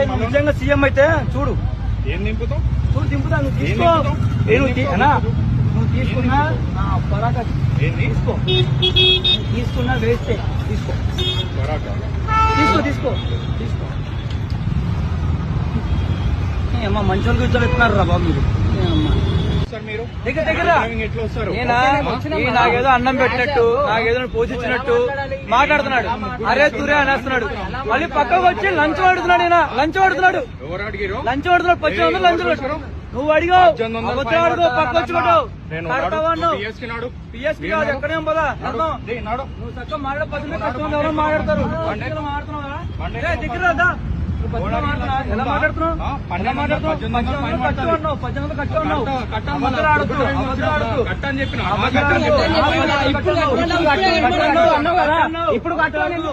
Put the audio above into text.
నువ్వు నిజంగా సీఎం అయితే చూడు, ఏం నింపుతావు? చూడు దింపుతా. నువ్వు తీసుకో, నువ్వు తీసుకున్నా పరాకా తీసుకో, తీసుకున్నా వేస్తే తీసుకో, తీసుకో తీసుకో తీసుకో. అమ్మా మంచి వాళ్ళు కూర్చోబెట్టున్నారు రా బాబు మీరు. నాకేదో అన్నం పెట్టినట్టు, నాకేదో పోషించినట్టు మాట్లాడుతున్నాడు. అరే తురే అనేస్తున్నాడు. మళ్ళీ పక్కకు వచ్చి లంచ్ పడుతున్నాడు. లంచ్ పడుతున్నాడు. పచ్చి వందలు లంచ్ నువ్వు అడిగావు. అడుగు పక్క వచ్చి కొట్టావు. పిఎస్పీ కాదు ఎక్కడేం పోదా. నువ్వు చక్కగా మాట్లాడే పద్ధతి కష్టం ఎవరో మాట్లాడతారు. మాట్లాడుతున్నావా దగ్గర ఎలా మాట్లాడుతున్నావు? ఇప్పుడు కట్టాను.